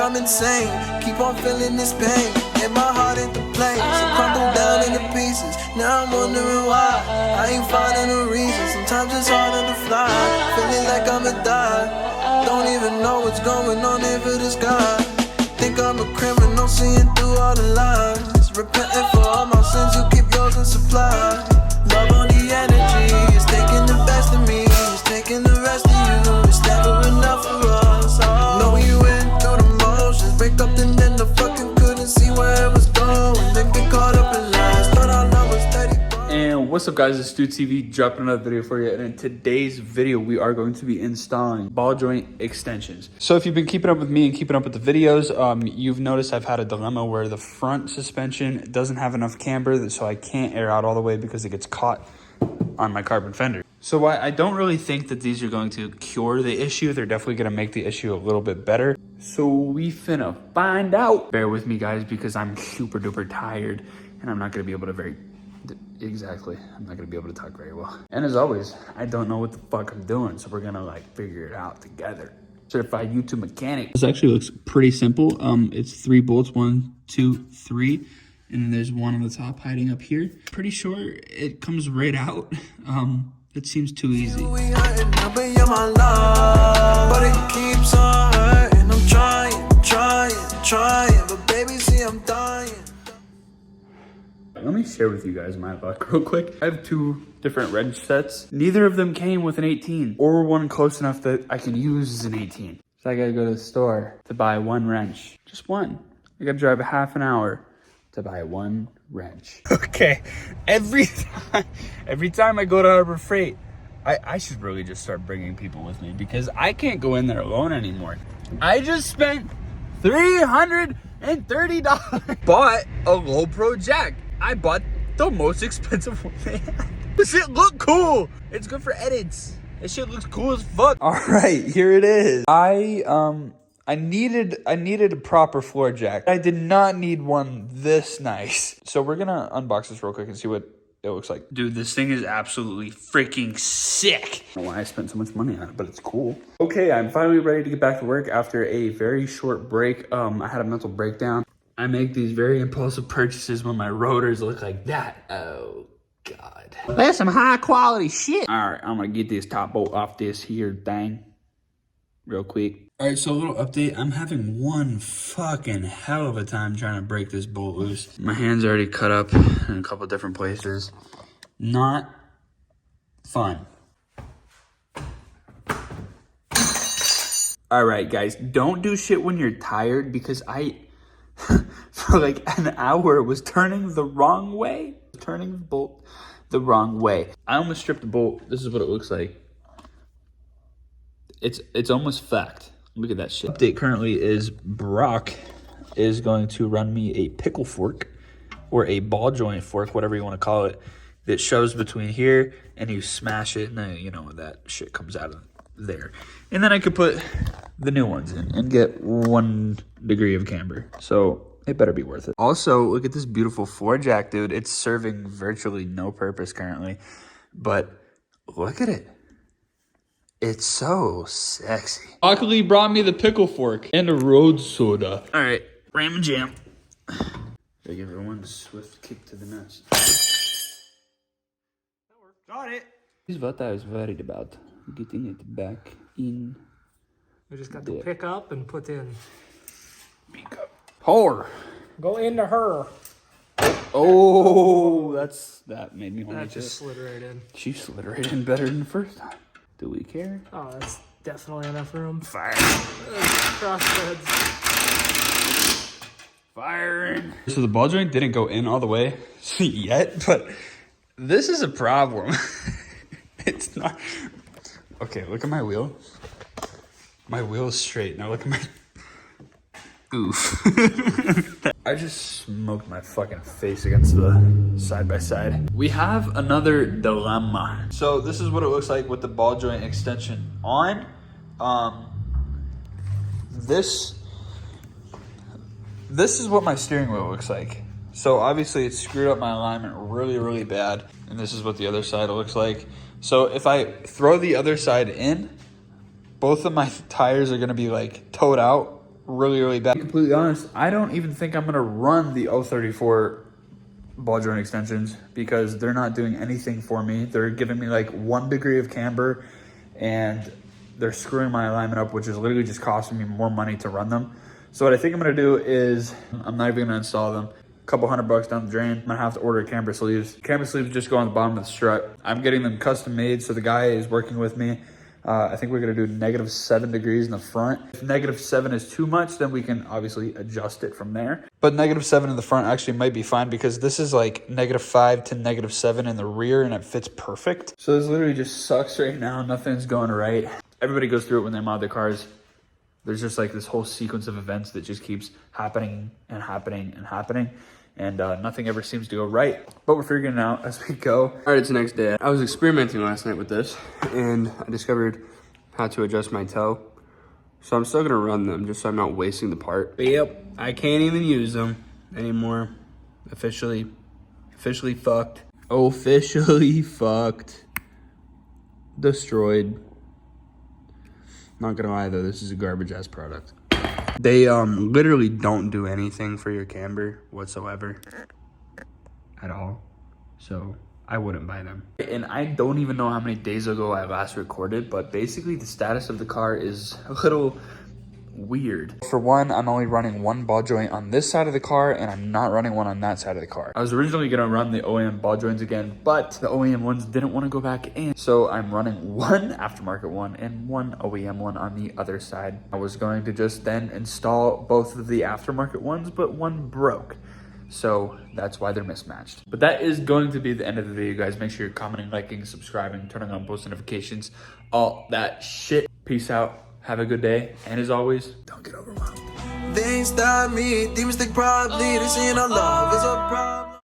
I'm insane. Keep on feeling this pain, and my heart ain't the place. It crumbled down into pieces. Now I'm wondering why I ain't finding a reason. Sometimes it's harder to fly, feeling like I'ma die. Don't even know what's going on here for this guy. Think I'm a criminal, seeing through all the lies. Repenting for all my sins, you keep yours in supply. Love on the energy, it's taking the best of me, it's taking the rest of you. It's never enough for us. Know you went through the motions, break up and then the fucking couldn't see where it was going. Then get caught up in lies, thought our love was steady. And what's up, guys? It's Skxtes TV dropping another video for you. And in today's video, we are going to be installing ball joint extensions. So if you've been keeping up with me and keeping up with the videos, you've noticed I've had a dilemma where the front suspension doesn't have enough camber, so I can't air out all the way because it gets caught on my carbon fender. So I don't really think that these are going to cure the issue. They're definitely going to make the issue a little bit better. So we finna find out. Bear with me, guys, because I'm super duper tired and I'm not going to be able to I'm not gonna be able to talk very well. And as always, I don't know what the fuck I'm doing, so we're gonna like figure it out together. Certified YouTube mechanic. This actually looks pretty simple. It's 3 bolts, 1, 2, 3, and then there's one on the top hiding up here. Pretty sure it comes right out. It seems too easy. But it keeps on hurting. I'm trying, but baby, see, I'm dying. Let me share with you guys my luck real quick. I have 2 different wrench sets. Neither of them came with an 18 or one close enough that I can use as an 18. So I gotta go to the store to buy 1 wrench. Just 1. I gotta drive a half an hour to buy 1 wrench. Okay, every time I go to Harbor Freight, I should really just start bringing people with me because I can't go in there alone anymore. I just spent $330. Bought a low pro jack. I bought the most expensive one they had. This shit look cool. It's good for edits. This shit looks cool as fuck. All right, here it is. I needed a proper floor jack. I did not need one this nice. So we're gonna unbox this real quick and see what it looks like. Dude, this thing is absolutely freaking sick. I don't know why I spent so much money on it, but it's cool. Okay, I'm finally ready to get back to work after a very short break. I had a mental breakdown. I make these very impulsive purchases when my rotors look like that. Oh, God. That's some high quality shit. All right, I'm gonna get this top bolt off this here thing real quick. All right, so a little update. I'm having one fucking hell of a time trying to break this bolt loose. My hand's already cut up in a couple different places. Not fun. All right, guys, don't do shit when you're tired because for like an hour was turning the wrong way. Turning the bolt the wrong way. I almost stripped the bolt. This is what it looks like. It's almost fact. Look at that shit. Update currently is Brock is going to run me a pickle fork or a ball joint fork, whatever you want to call it, that shoves between here and you smash it and then, you know, that shit comes out of there. And then I could put the new ones in and get 1 degree of camber. So it better be worth it. Also, look at this beautiful floor jack, dude. It's serving virtually no purpose currently, but look at it. It's so sexy. Luckily brought me the pickle fork and a road soda. All right, ram and jam. Gotta give everyone a swift kick to the nuts. That worked. Got it. This is what I was worried about. Getting it back in. We just got to pick up and put in. Pick up. Whore. Go into her. Oh, that made me want to. That just slid right in. She slid right in better than the first time. Do we care? Oh, that's definitely enough room. Fire. Crossbeds. Firing. So the ball joint didn't go in all the way yet, but this is a problem. It's not. Okay, look at my wheel. My wheel is straight. Now look at my oof. I just smoked my fucking face against the side-by-side. We have another dilemma. So this is what it looks like with the ball joint extension on. This is what my steering wheel looks like. So obviously it screwed up my alignment really, really bad. And this is what the other side looks like. So if I throw the other side in, both of my tires are gonna be like towed out really bad. To be completely honest, I don't even think I'm gonna run the 034 ball joint extensions because they're not doing anything for me. They're giving me like 1 degree of camber and they're screwing my alignment up, which is literally just costing me more money to run them. So what I think I'm gonna do is I'm not even gonna install them. A couple $100 down the drain. I'm gonna have to order camber sleeves. Camber sleeves just go on the bottom of the strut. I'm getting them custom made, so the guy is working with me. I think we're gonna do -7 degrees in the front. If -7 is too much, then we can obviously adjust it from there. But -7 in the front actually might be fine because this is like -5 to -7 in the rear and it fits perfect. So this literally just sucks right now. Nothing's going right. Everybody goes through it when they mod their cars. There's just like this whole sequence of events that just keeps happening and happening and happening. And nothing ever seems to go right. But we're figuring it out as we go. All right, it's the next day. I was experimenting last night with this and I discovered how to adjust my toe. So I'm still gonna run them just so I'm not wasting the part. But yep, I can't even use them anymore. Officially fucked. Officially fucked. Destroyed. Not gonna lie though, this is a garbage ass product. They literally don't do anything for your camber whatsoever at all. So I wouldn't buy them. And I don't even know how many days ago I last recorded, but basically the status of the car is a little weird. For one, I'm only running 1 ball joint on this side of the car and I'm not running one on that side of the car. I was originally gonna run the OEM ball joints again, but the OEM ones didn't want to go back in. So I'm running 1 aftermarket one and 1 OEM one on the other side. I was going to just then install both of the aftermarket ones, but one broke. So that's why they're mismatched. But that is going to be the end of the video, guys. Make sure you're commenting, liking, subscribing, turning on post notifications, all that shit. Peace out. Have a good day. And as always, don't get overwhelmed. They ain't stop me. Demons think probably they saying our love is a problem.